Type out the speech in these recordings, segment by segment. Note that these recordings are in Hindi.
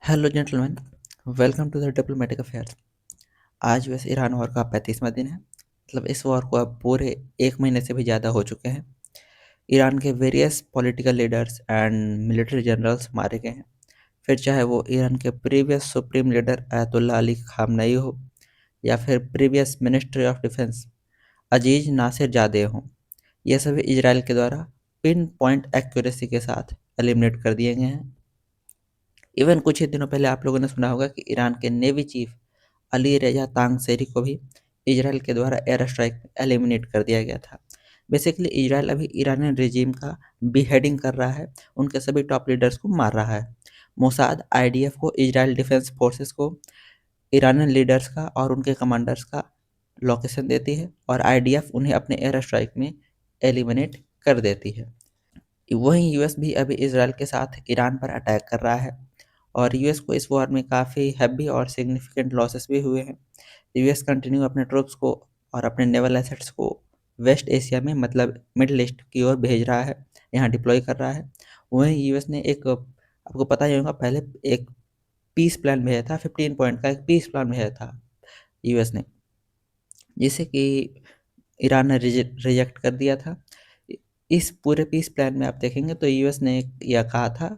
Hello gentleman, welcome to the diplomatic affairs. आज यूएस ईरान वॉर का 35वां दिन है। मतलब इस वॉर को अब पूरे 1 महीने से भी ज़्यादा हो चुके हैं। ईरान के various political leaders and military generals मारे गए हैं। फिर चाहे वो ईरान के previous supreme leader अयतुल्ला Ali Khamenei हो या फिर प्रीवियस मिनिस्ट्री ऑफ डिफेंस अजीज नासिर जादे हों, ये सभी इजराइल के द्वारा पिन पॉइंट एक्यूरेसी के साथ एलिमिनेट कर दिए गए हैं। इवन कुछ ही दिनों पहले आप लोगों ने सुना होगा कि ईरान के नेवी चीफ अली रेजा तांगसेरी को भी इजराइल के द्वारा एयर स्ट्राइक एलिमिनेट कर दिया गया था। बेसिकली इजराइल अभी ईरानियन रिजीम का बीहेडिंग कर रहा है, उनके सभी टॉप लीडर्स को मार रहा है। मोसाद आईडीएफ को, इजराइल डिफेंस फोर्सेस को ईरानियन लीडर्स का और उनके कमांडर्स का लोकेशन देती है और आईडीएफ उन्हें अपने एयर स्ट्राइक में एलिमिनेट कर देती है। वहीं यूएस भी अभी इजराइल के साथ ईरान पर अटैक कर रहा है और यूएस को इस वॉर में काफ़ी हैवी और सिग्निफिकेंट लॉसेस भी हुए हैं। यूएस कंटिन्यू अपने ट्रूप्स को और अपने नेवल एसेट्स को वेस्ट एशिया में, मतलब मिडिल ईस्ट की ओर भेज रहा है, यहाँ डिप्लॉय कर रहा है। वहीं यूएस ने एक, आपको पता ही होगा, पहले एक पीस प्लान भेजा था, 15 पॉइंट का एक पीस प्लान भेजा था यूएस ने, जिसे कि ईरान ने रिजेक्ट कर दिया था। इस पूरे पीस प्लान में आप देखेंगे तो यूएस ने यह कहा था,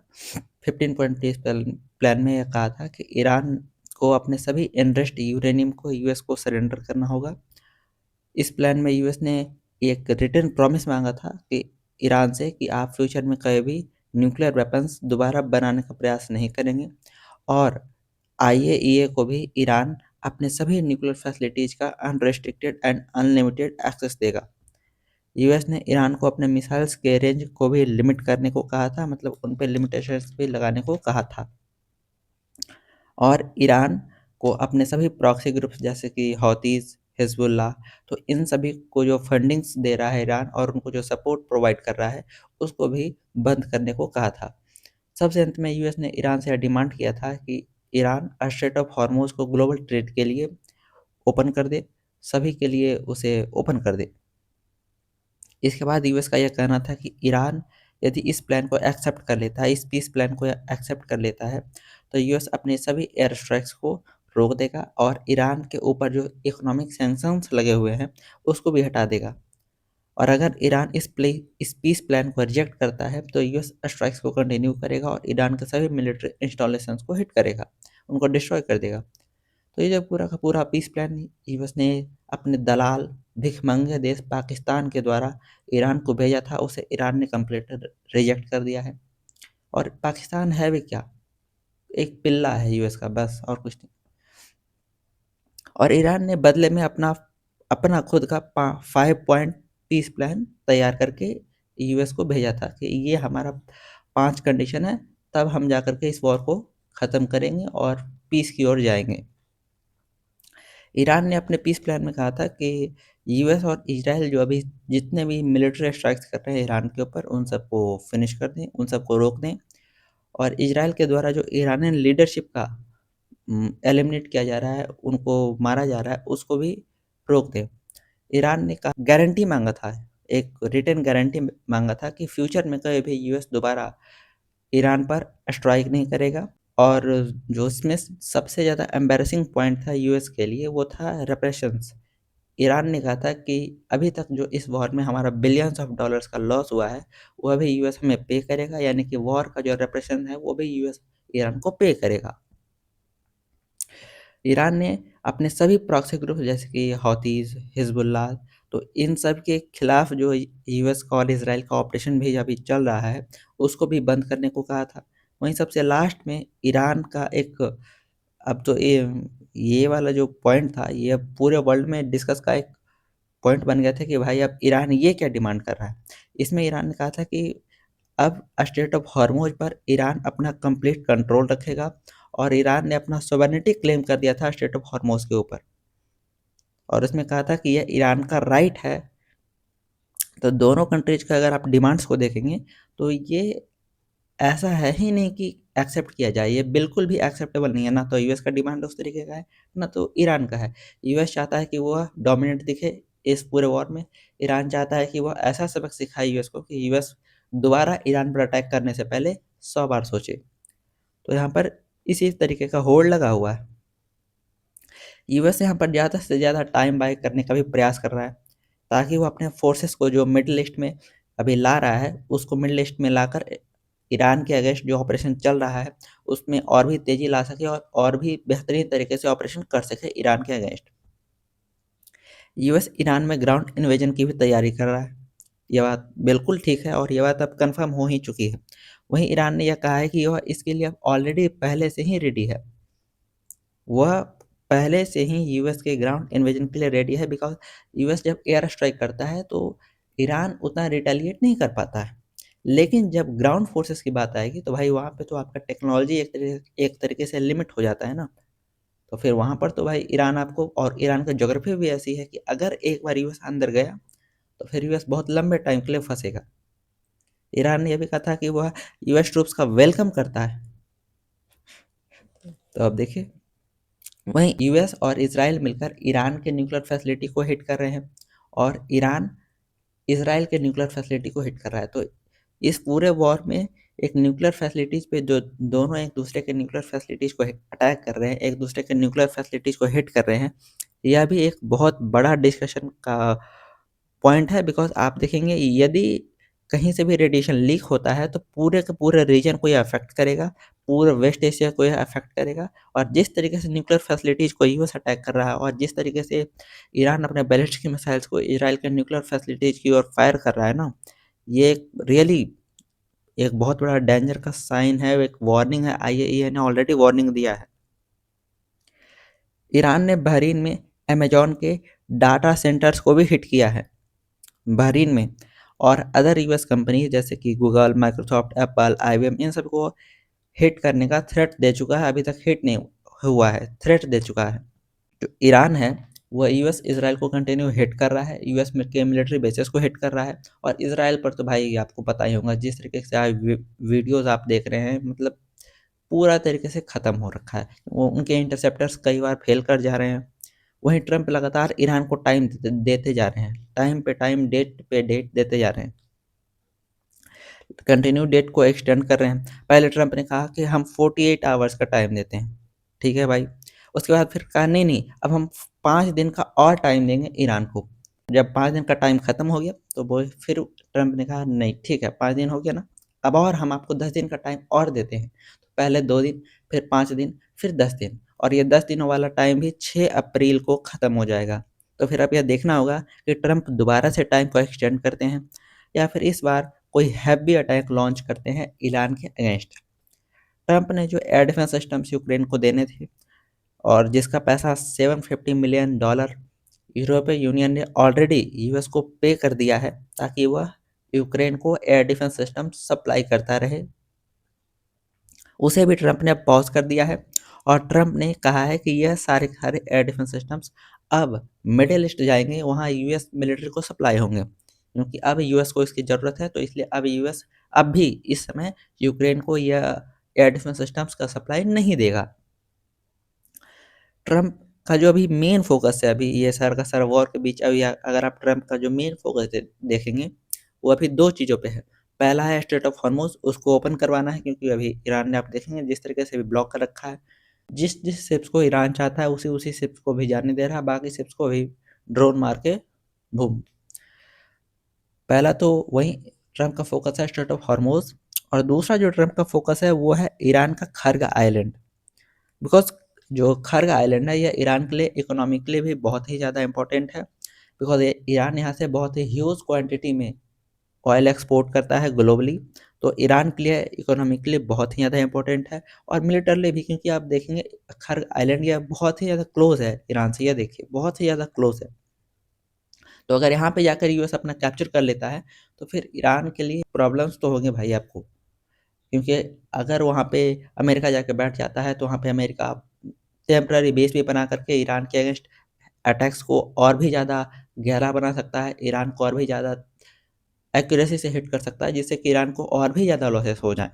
15 पॉइंट पीस प्लान में यह कहा था कि ईरान को अपने सभी एनरिच्ड यूरेनियम को यूएस को सरेंडर करना होगा। इस प्लान में यूएस ने एक रिटन प्रॉमिस मांगा था कि ईरान से कि आप फ्यूचर में कभी भी न्यूक्लियर वेपन्स दोबारा बनाने का प्रयास नहीं करेंगे और आईएईए को भी ईरान अपने सभी न्यूक्लियर फैसिलिटीज़ का अनरेस्ट्रिक्टेड एंड अनलिमिटेड एक्सेस देगा। यूएस ने ईरान को अपने मिसाइल्स के रेंज को भी लिमिट करने को कहा था, मतलब उन पे लिमिटेशंस भी लगाने को कहा था। और ईरान को अपने सभी प्रॉक्सी ग्रुप्स जैसे कि हौतीस, हिजबुल्लाह, तो इन सभी को जो फंडिंग्स दे रहा है ईरान और उनको जो सपोर्ट प्रोवाइड कर रहा है, उसको भी बंद करने को कहा था। सबसे अंत में यूएस ने ईरान से डिमांड किया था कि ईरान स्ट्रेट ऑफ हॉर्मोज को ग्लोबल ट्रेड के लिए ओपन कर दे, सभी के लिए उसे ओपन कर दे। इसके बाद यूएस का यह कहना था कि ईरान यदि इस प्लान को एक्सेप्ट कर लेता है, इस पीस प्लान को एक्सेप्ट कर लेता है, तो यूएस अपने सभी एयर स्ट्राइक्स को रोक देगा और ईरान के ऊपर जो इकोनॉमिक सैंक्शंस लगे हुए हैं उसको भी हटा देगा। और अगर ईरान इस पीस प्लान को रिजेक्ट करता है तो यूएस स्ट्राइक्स को कंटिन्यू करेगा और ईरान के सभी मिलिट्री इंस्टॉलेशंस को हिट करेगा, उनको डिस्ट्रॉय कर देगा। तो ये जो पूरा का पूरा पीस प्लान यूएस ने अपने दलाल भिखमंगे देश पाकिस्तान के द्वारा ईरान को भेजा था, उसे ईरान ने कंप्लीट रिजेक्ट कर दिया है। और पाकिस्तान है भी क्या, एक पिल्ला है यूएस का, बस और कुछ नहीं। और ईरान ने बदले में अपना अपना खुद का 5 पॉइंट पीस प्लान तैयार करके यूएस को भेजा था कि ये हमारा 5 कंडीशन है, तब हम जा कर के इस वॉर को ख़त्म करेंगे और पीस की ओर जाएंगे। ईरान ने अपने पीस प्लान में कहा था कि यूएस और इजराइल जो अभी जितने भी मिलिट्री स्ट्राइक्स कर रहे हैं ईरान के ऊपर, उन सबको फिनिश कर दें, उन सबको रोक दें और इजराइल के द्वारा जो ईरानियन लीडरशिप का एलिमिनेट किया जा रहा है, उनको मारा जा रहा है, उसको भी रोक दें। ईरान ने कहा, गारंटी मांगा था, एक रिटन गारंटी मांगा था कि फ्यूचर में कभी भी यूएस दोबारा ईरान पर स्ट्राइक नहीं करेगा। और जो इसमें सबसे ज़्यादा एम्बैरेसिंग पॉइंट था यूएस के लिए, वो था रेपरेशंस। ईरान ने कहा था कि अभी तक जो इस वॉर में हमारा बिलियंस ऑफ डॉलर्स का लॉस हुआ है, वो अभी यूएस हमें पे करेगा, यानी कि वॉर का जो रेपरेशन है वो भी यूएस ईरान को पे करेगा। ईरान ने अपने सभी प्रॉक्सी ग्रुप जैसे कि हौतीस, हिजबुल्लाह, तो इन सब के खिलाफ जो यूएस का और इसराइल का ऑपरेशन भी अभी चल रहा है, उसको भी बंद करने को कहा था। वहीं सबसे लास्ट में ईरान का एक, अब तो ये वाला जो पॉइंट था, ये अब पूरे वर्ल्ड में डिस्कस का एक पॉइंट बन गया था कि भाई अब ईरान ये क्या डिमांड कर रहा है। इसमें ईरान ने कहा था कि अब स्ट्रेट ऑफ हॉर्मोज पर ईरान अपना कंप्लीट कंट्रोल रखेगा और ईरान ने अपना सोवेरेनिटी क्लेम कर दिया था स्ट्रेट ऑफ हॉर्मोज के ऊपर, और उसमें कहा था कि यह ईरान का राइट है। तो दोनों कंट्रीज का अगर आप डिमांड्स को देखेंगे तो ये ऐसा है ही नहीं कि एक्सेप्ट किया जाए, ये बिल्कुल भी एक्सेप्टेबल नहीं है। ना तो यूएस का डिमांड उस तरीके का है, ना तो ईरान का है। यूएस चाहता है कि वह डोमिनेट दिखे इस पूरे वॉर में ईरान चाहता है कि वह ऐसा सबक सिखाए यूएस को कि यूएस दोबारा ईरान पर अटैक करने से पहले 100 बार सोचे। तो यहाँ पर इसी तरीके का होड़ लगा हुआ है। यूएस यहाँ पर ज़्यादा से ज़्यादा टाइम बाय करने का भी प्रयास कर रहा है, ताकि वो अपने फोर्सेस को जो मिडल ईस्ट में अभी ला रहा है, उसको मिडल ईस्ट में लाकर ईरान के अगेंस्ट जो ऑपरेशन चल रहा है, उसमें और भी तेज़ी ला सके और भी बेहतरीन तरीके से ऑपरेशन कर सके ईरान के अगेंस्ट। यूएस ईरान में ग्राउंड इन्वेजन की भी तैयारी कर रहा है। ये बात बिल्कुल ठीक है और ये बात अब कन्फर्म हो ही चुकी है। वहीं ईरान ने यह कहा है कि वह इसके लिए अब ऑलरेडी पहले से ही रेडी है। वह पहले से ही यूएस के ग्राउंड इन्वेजन के लिए रेडी है, बिकॉज़ यूएस जब एयर स्ट्राइक करता है तो ईरान उतना रिटेलिएट नहीं कर पाता है। लेकिन जब ग्राउंड फोर्सेस की बात आएगी तो भाई वहाँ पे तो आपका टेक्नोलॉजी एक तरीके से लिमिट हो जाता है ना। तो फिर वहाँ पर तो भाई ईरान आपको, और ईरान की ज्योग्राफी भी ऐसी है कि अगर एक बार यूएस अंदर गया तो फिर यूएस बहुत लंबे टाइम के लिए फँसेगा। ईरान ने ये भी कहा था कि वह यूएस ट्रूप्स का वेलकम करता है। तो अब देखिए, वहीं यूएस और इजराइल मिलकर ईरान के न्यूक्लियर फैसिलिटी को हिट कर रहे हैं और ईरान इजराइल के न्यूक्लियर फैसिलिटी को हिट कर रहा है। तो इस पूरे वॉर में एक न्यूक्लियर फैसिलिटीज़ पे जो दोनों एक दूसरे के न्यूक्लियर फैसिलिटीज़ को अटैक कर रहे हैं, एक दूसरे के न्यूक्लियर फैसिलिटीज़ को हिट कर रहे हैं, यह भी एक बहुत बड़ा डिस्कशन का पॉइंट है। बिकॉज़ आप देखेंगे यदि कहीं से भी रेडिएशन लीक होता है तो पूरे के पूरे रीजन को ये अफ़ेक्ट करेगा, पूरे वेस्ट एशिया को ये अफ़ेक्ट करेगा। और जिस तरीके से न्यूक्लियर फैसिलिटीज़ को यूएस अटैक कर रहा है और जिस तरीके से ईरान अपने बैलिस्टिक मिसाइल्स को इज़राइल के न्यूक्लियर फैसिलिटीज़ की ओर फायर कर रहा है ना, ये एक रियली एक बहुत बड़ा डेंजर का साइन है, एक वार्निंग है। आईएईए ने ऑलरेडी वार्निंग दिया है। ईरान ने बहरीन में अमेज़न के डाटा सेंटर्स को भी हिट किया है। बहरीन में और अदर यूएस कंपनी जैसे कि गूगल, माइक्रोसॉफ्ट, एप्पल, आईबीएम, इन सबको हिट करने का थ्रेट दे चुका है। अभी तक हिट नहीं हुआ है, थ्रेट दे चुका है। जो ईरान है वह यूएस इजराइल को कंटिन्यू हिट कर रहा है, यूएस में के मिलिट्री बेसेस को हिट कर रहा है। और इजराइल पर तो भाई आपको पता ही होगा, जिस तरीके से आज वीडियोस आप देख रहे हैं, मतलब पूरा तरीके से ख़त्म हो रखा है। वो उनके इंटरसेप्टर्स कई बार फेल कर जा रहे हैं। वहीं ट्रंप लगातार ईरान को टाइम देते जा रहे हैं, टाइम पे टाइम, डेट पे डेट देते जा रहे हैं, कंटिन्यू डेट को एक्सटेंड कर रहे हैं। पहले ट्रंप ने कहा कि हम 48 आवर्स का टाइम देते हैं, ठीक है भाई। उसके बाद फिर कहा नहीं नहीं, अब हम 5 दिन का और टाइम देंगे ईरान को। जब 5 दिन का टाइम ख़त्म हो गया तो वो फिर ट्रंप ने कहा नहीं ठीक है, 5 दिन हो गया ना, अब और हम आपको 10 दिन का टाइम और देते हैं। तो पहले 2 दिन, फिर 5 दिन, फिर 10 दिन, और ये 10 दिनों वाला टाइम भी 6 अप्रैल को ख़त्म हो जाएगा। तो फिर अब यह देखना होगा कि ट्रंप दोबारा से टाइम को एक्सटेंड करते हैं या फिर इस बार कोई हैवी अटैक लॉन्च करते हैं ईरान के अगेंस्ट। ट्रंप ने जो एयर डिफेंस सिस्टम्स यूक्रेन को देने थे और जिसका पैसा $750 मिलियन यूरोपीय यूनियन ने ऑलरेडी यूएस को पे कर दिया है, ताकि वह यूक्रेन को एयर डिफेंस सिस्टम सप्लाई करता रहे, उसे भी ट्रंप ने अब पॉज कर दिया है। और ट्रंप ने कहा है कि यह सारे के सारे एयर डिफेंस सिस्टम्स अब मिडिल ईस्ट जाएंगे, वहाँ यूएस मिलिट्री को सप्लाई होंगे, क्योंकि अब यूएस को इसकी ज़रूरत है। तो इसलिए अब यूएस अब भी इस समय यूक्रेन को यह एयर डिफेंस सिस्टम्स का सप्लाई नहीं देगा। ट्रंप का जो अभी मेन फोकस है, अभी ये सर का सर वॉर के बीच, अभी अगर आप ट्रंप का जो मेन फोकस देखेंगे, वो अभी दो चीज़ों पे है। पहला है स्ट्रेट ऑफ हॉर्मुज, उसको ओपन करवाना है, क्योंकि अभी ईरान ने, आप देखेंगे जिस तरीके से भी ब्लॉक कर रखा है, जिस जिस शिप्स को ईरान चाहता है उसी उसी शिप्स को भी जाने दे रहा है, बाकी शिप्स को भी ड्रोन मार के भूम। पहला तो वही ट्रंप का फोकस है, स्ट्रेट ऑफ हॉर्मुज। और दूसरा जो ट्रंप का फोकस है वो है ईरान का खर्ग आइलैंड। बिकॉज जो खर्ग आइलैंड है यह ईरान के लिए इकोनॉमिकली भी बहुत ही ज़्यादा इंपॉर्टेंट है। बिकॉज ईरान यहाँ से बहुत ही ह्यूज क्वांटिटी में ऑयल एक्सपोर्ट करता है ग्लोबली। तो ईरान के लिए इकोनॉमिकली बहुत ही ज़्यादा इंपॉर्टेंट है, और मिलिटरली भी, क्योंकि आप देखेंगे खर्ग आइलैंड यह बहुत ही ज़्यादा क्लोज है ईरान से, यह देखिए बहुत ही ज़्यादा क्लोज है। तो अगर यहाँ पे जाकर यूएस अपना कैप्चर कर लेता है तो फिर ईरान के लिए प्रॉब्लम्स तो होंगे भाई आपको, क्योंकि अगर वहाँ पे अमेरिका जाके बैठ जाता है तो वहाँ पे अमेरिका टेम्पररी बेस भी बना करके ईरान के अगेंस्ट अटैक्स को और भी ज़्यादा गहरा बना सकता है, ईरान को और भी ज़्यादा एक्यूरेसी से हिट कर सकता है, जिससे कि ईरान को और भी ज़्यादा लॉसेस हो जाएँ।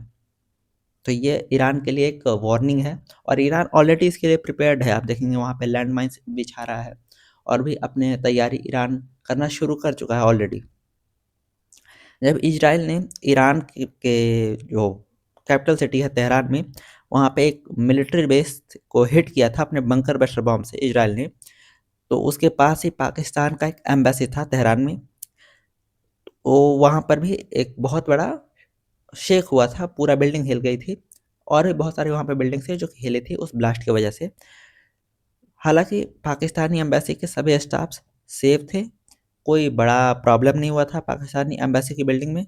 तो ये ईरान के लिए एक वार्निंग है, और ईरान ऑलरेडी इसके लिए प्रिपेयर्ड है। आप देखेंगे वहाँ पे लैंड माइन्स बिछा रहा है, और भी अपने तैयारी ईरान करना शुरू कर चुका है ऑलरेडी। जब इजराइल ने ईरान के जो कैपिटल सिटी है तेहरान में, वहाँ पे एक मिलिट्री बेस को हिट किया था अपने बंकर बस्टर बॉम्ब से इजराइल ने, तो उसके पास ही पाकिस्तान का एक एम्बेसी था तेहरान में। वो वहाँ पर भी एक बहुत बड़ा शेक हुआ था, पूरा बिल्डिंग हिल गई थी, और भी बहुत सारी वहाँ पे बिल्डिंग्स थी जो हिली थी उस ब्लास्ट की वजह से। हालांकि पाकिस्तानी एम्बेसी के सभी स्टाफ्स सेफ थे, कोई बड़ा प्रॉब्लम नहीं हुआ था पाकिस्तानी एम्बेसी की बिल्डिंग में।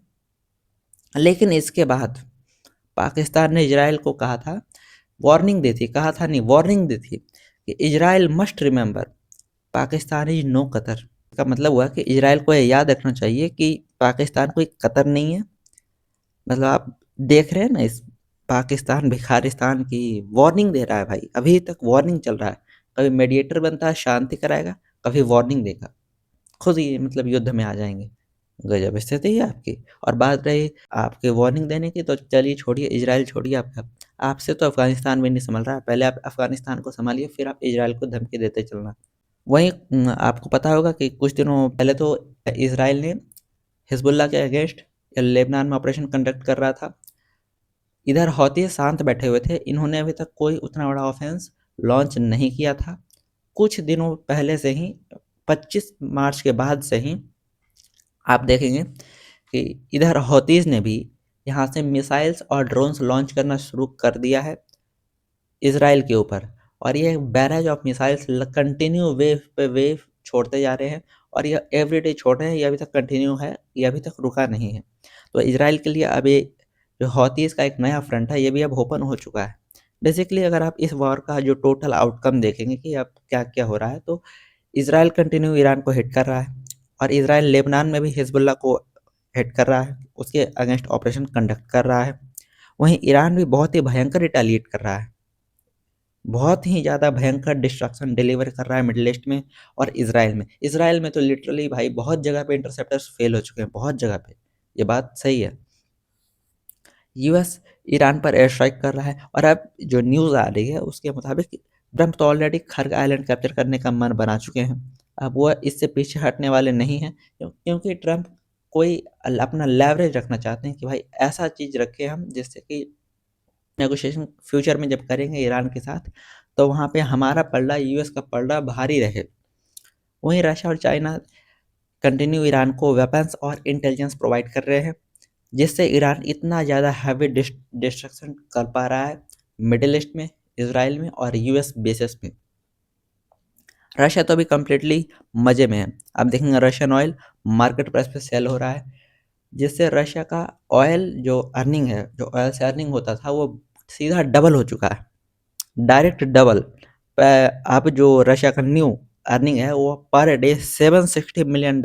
लेकिन इसके बाद पाकिस्तान ने इजराइल को कहा था, वार्निंग दी थी, कहा था नहीं वार्निंग दी थी कि Israel must remember Pakistan is no Qatar. का मतलब हुआ कि इजराइल को ये याद रखना चाहिए कि पाकिस्तान कोई कतर नहीं है। मतलब आप देख रहे हैं ना, इस पाकिस्तान भिखारिस्तान की वार्निंग दे रहा है भाई, अभी तक वार्निंग चल रहा है। कभी मीडिएटर बनता है, शांति कराएगा, कभी वार्निंग देगा, खुद ही मतलब युद्ध में आ जाएंगे। गजब स्थिति है आपकी। और बात रही आपके वार्निंग देने की, तो चलिए छोड़िए इजराइल, छोड़िए आपका, आपसे तो अफगानिस्तान भी नहीं संभल रहा है। पहले आप अफगानिस्तान को संभालिए, फिर आप इजराइल को धमकी देते चलना। वहीं आपको पता होगा कि कुछ दिनों पहले तो इजराइल ने हिजबुल्ला के अगेंस्ट लेबनान में ऑपरेशन कंडक्ट कर रहा था। इधर हौती शांत बैठे हुए थे, इन्होंने अभी तक कोई उतना बड़ा ऑफेंस लॉन्च नहीं किया था। कुछ दिनों पहले से ही, 25 मार्च के बाद से ही आप देखेंगे कि इधर हौतीज़ ने भी यहाँ से मिसाइल्स और ड्रोन्स लॉन्च करना शुरू कर दिया है इजराइल के ऊपर। और ये barrage of missiles continue wave पे वेव छोड़ते जा रहे हैं, और ये एवरीडे छोड़ रहे हैं, ये अभी तक कंटिन्यू है, ये अभी तक रुका नहीं है। तो इजराइल के लिए अभी जो हौतीज़ का एक नया फ्रंट है, ये भी अब ओपन हो चुका है। बेसिकली अगर आप इस वॉर का जो टोटल आउटकम देखेंगे कि अब क्या क्या हो रहा है, तो इजराइल कंटिन्यू ईरान को हिट कर रहा है, और इजराइल लेबनान में भी हिजबुल्ला को हिट कर रहा है, उसके अगेंस्ट ऑपरेशन कंडक्ट कर रहा है। वहीं ईरान भी बहुत ही भयंकर रिटेलिएट कर रहा है, बहुत ही ज़्यादा भयंकर डिस्ट्रक्शन डिलीवर कर रहा है मिडिल ईस्ट में और इजराइल में तो लिटरली भाई बहुत जगह पे इंटरसेप्टर्स फेल हो चुके हैं, बहुत जगह पे, ये बात सही है। यूएस ईरान पर एयर स्ट्राइक कर रहा है, और अब जो न्यूज़ आ रही है उसके मुताबिक ट्रम्प तो ऑलरेडी खर्ग आइलैंड कैप्चर करने का मन बना चुके हैं। अब वो इससे पीछे हटने वाले नहीं हैं, क्योंकि ट्रम्प कोई अपना लेवरेज रखना चाहते हैं कि भाई ऐसा चीज़ रखें हम जिससे कि नेगोशिएशन फ्यूचर में जब करेंगे ईरान के साथ, तो वहाँ पे हमारा पलड़ा, यूएस का पलड़ा भारी रहे। वहीं रशिया और चाइना कंटिन्यू ईरान को वेपन्स और इंटेलिजेंस प्रोवाइड कर रहे हैं, जिससे ईरान इतना ज़्यादा हैवी डिस्ट्रक्शन कर पा रहा है मिडिल ईस्ट में, इसराइल में और यूएस बेसिस में। रशिया तो अभी कम्प्लीटली मज़े में है। आप देखेंगे रशियन ऑयल मार्केट प्राइस पे सेल हो रहा है, जिससे रशिया का ऑयल जो अर्निंग है, जो ऑयल से अर्निंग होता था, वो सीधा डबल हो चुका है, डायरेक्ट डबल। अब जो रशिया का न्यू अर्निंग है वो per day $760 million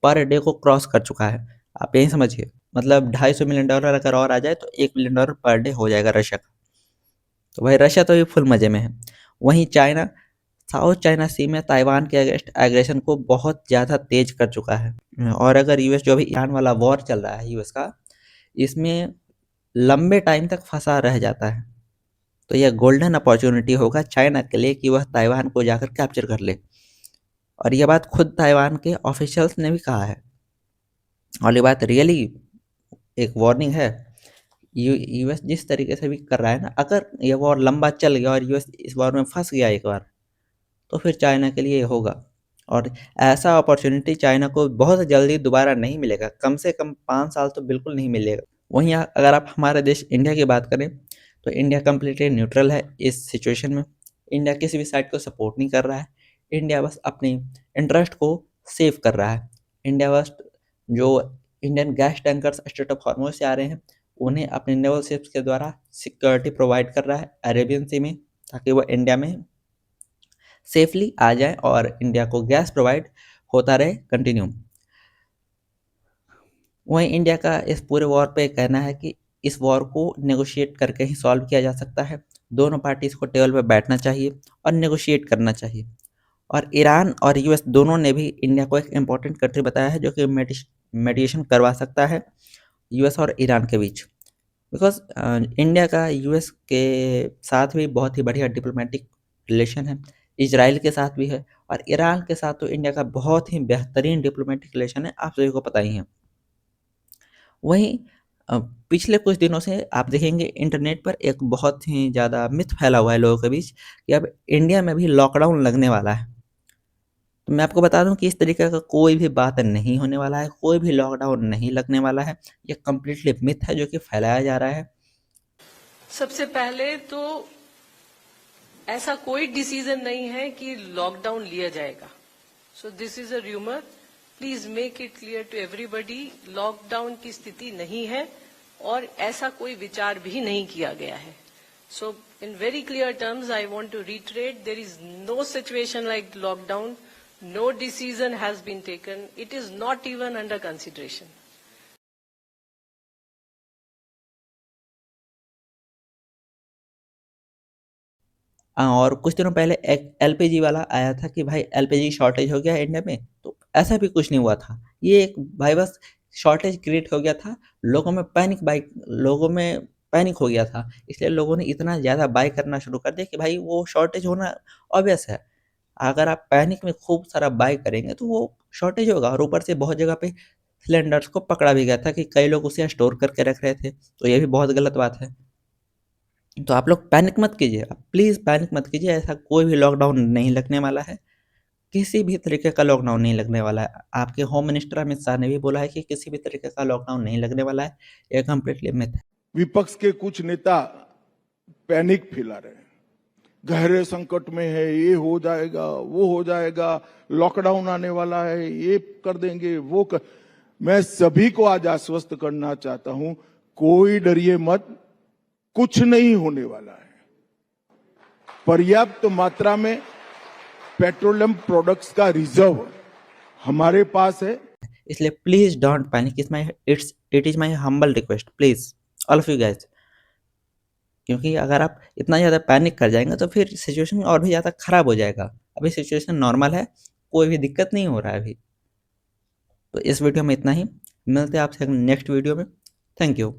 per day को क्रॉस कर चुका है। आप यही समझिए, मतलब $250 मिलियन अगर और आ जाए तो $1 बिलियन पर डे हो जाएगा रशिया का। तो भाई रशिया तो भी फुल मजे में है। वहीं चाइना साउथ चाइना सी में ताइवान के अगेंस्ट एग्रेशन को बहुत ज़्यादा तेज कर चुका है। और अगर यूएस जो अभी ईरान वाला वॉर चल रहा है यूएस का, इसमें लंबे टाइम तक फंसा रह जाता है, तो यह गोल्डन अपॉर्चुनिटी होगा चाइना के लिए कि वह ताइवान को जाकर कैप्चर कर ले। और यह बात खुद ताइवान के ऑफिशियल्स ने भी कहा है, और ये बात रियली एक वार्निंग है। यूएस जिस तरीके से भी कर रहा है ना, अगर यह वॉर लंबा चल गया और यूएस इस वॉर में फंस गया एक बार, तो फिर चाइना के लिए होगा, और ऐसा अपॉर्चुनिटी चाइना को बहुत जल्दी दोबारा नहीं मिलेगा, कम से कम 5 साल तो बिल्कुल नहीं मिलेगा। वहीं अगर आप हमारे देश इंडिया की बात करें, तो इंडिया कम्प्लीटली न्यूट्रल है इस सिचुएशन में। इंडिया किसी भी साइड को सपोर्ट नहीं कर रहा है, इंडिया बस अपनी इंटरेस्ट को सेव कर रहा है। इंडिया बस जो Indian gas tankers straight of Hormuz से आ रहे हैं, उन्हें अपने नेवल शिप्स के द्वारा सिक्योरिटी प्रोवाइड कर रहा है अरेबियन सी में, ताकि वो इंडिया में सेफली आ जाए और इंडिया को गैस प्रोवाइड होता रहे कंटिन्यू। वहीं इंडिया का इस पूरे वॉर पे कहना है कि इस वॉर को नेगोशिएट करके ही सॉल्व किया जा सकता है, दोनों पार्टीज को टेबल पर बैठना चाहिए और नेगोशिएट करना चाहिए। और ईरान और यूएस दोनों ने भी इंडिया को एक इम्पॉर्टेंट कंट्री बताया है जो कि मेडिएशन करवा सकता है यूएस और ईरान के बीच। बिकॉज इंडिया का यूएस के साथ भी बहुत ही बढ़िया डिप्लोमेटिक रिलेशन है, इजराइल के साथ भी है, और ईरान के साथ तो इंडिया का बहुत ही बेहतरीन डिप्लोमेटिक रिलेशन है, आप सभी को पता ही है। वहीं पिछले कुछ दिनों से आप देखेंगे इंटरनेट पर एक बहुत ही ज़्यादा मिथ फैला हुआ है लोगों के बीच कि अब इंडिया में भी लॉकडाउन लगने वाला है। तो मैं आपको बता दूं कि इस तरीके का कोई भी बात नहीं होने वाला है, कोई भी लॉकडाउन नहीं लगने वाला है। ये कंप्लीटली मिथ है जो कि फैलाया जा रहा है। सबसे पहले तो ऐसा कोई डिसीजन नहीं है कि लॉकडाउन लिया जाएगा। So this is a rumour. Please make it clear to everybody, lockdown की स्थिति नहीं है और ऐसा कोई विचार भी नहीं किया गया है। So in very clear terms I want to reiterate, there is no situation like lockdown, no decision has been taken, it is not even under consideration. और कुछ दिनों पहले एक एलपीजी वाला आया था कि भाई एलपीजी शॉर्टेज हो गया है इंडिया में, तो ऐसा भी कुछ नहीं हुआ था। ये एक भाई बस शॉर्टेज क्रिएट हो गया था, लोगों में पैनिक हो गया था, इसलिए लोगों ने इतना ज़्यादा बाय करना शुरू कर दिया कि भाई वो शॉर्टेज होना ऑब्वियस है। अगर आप पैनिक में खूब सारा बाय करेंगे तो वो शॉर्टेज होगा। और ऊपर से बहुत जगह पे सिलेंडर्स को पकड़ा भी गया था कि कई लोग उसे स्टोर करके रख रहे थे, तो ये भी बहुत गलत बात है। तो आप लोग पैनिक मत कीजिए, आप प्लीज़ पैनिक मत कीजिए। ऐसा कोई भी लॉकडाउन नहीं लगने वाला है, किसी भी तरीके का लॉकडाउन नहीं लगने वाला है। आपके होम मिनिस्टर अमित शाह ने भी बोला है कि किसी भी तरीके का लॉकडाउन नहीं लगने वाला है। ये कंप्लीटली मिथ है। विपक्ष के कुछ नेता पैनिक फैला रहे हैं, गहरे संकट में है, ये हो जाएगा, वो हो जाएगा, लॉकडाउन आने वाला है, ये कर देंगे, मैं सभी को आज आश्वस्त करना चाहता हूं, कोई डरिए मत, कुछ नहीं होने वाला है। पर्याप्त मात्रा में पेट्रोलियम प्रोडक्ट्स का रिजर्व हमारे पास है, इसलिए please don't panic. It is my humble request, please all of you guys. क्योंकि अगर आप इतना ज़्यादा पैनिक कर जाएंगे तो फिर सिचुएशन और भी ज़्यादा खराब हो जाएगा। अभी सिचुएशन नॉर्मल है, कोई भी दिक्कत नहीं हो रहा है अभी। तो इस वीडियो में इतना ही, मिलते हैं आपसे नेक्स्ट वीडियो में। Thank you.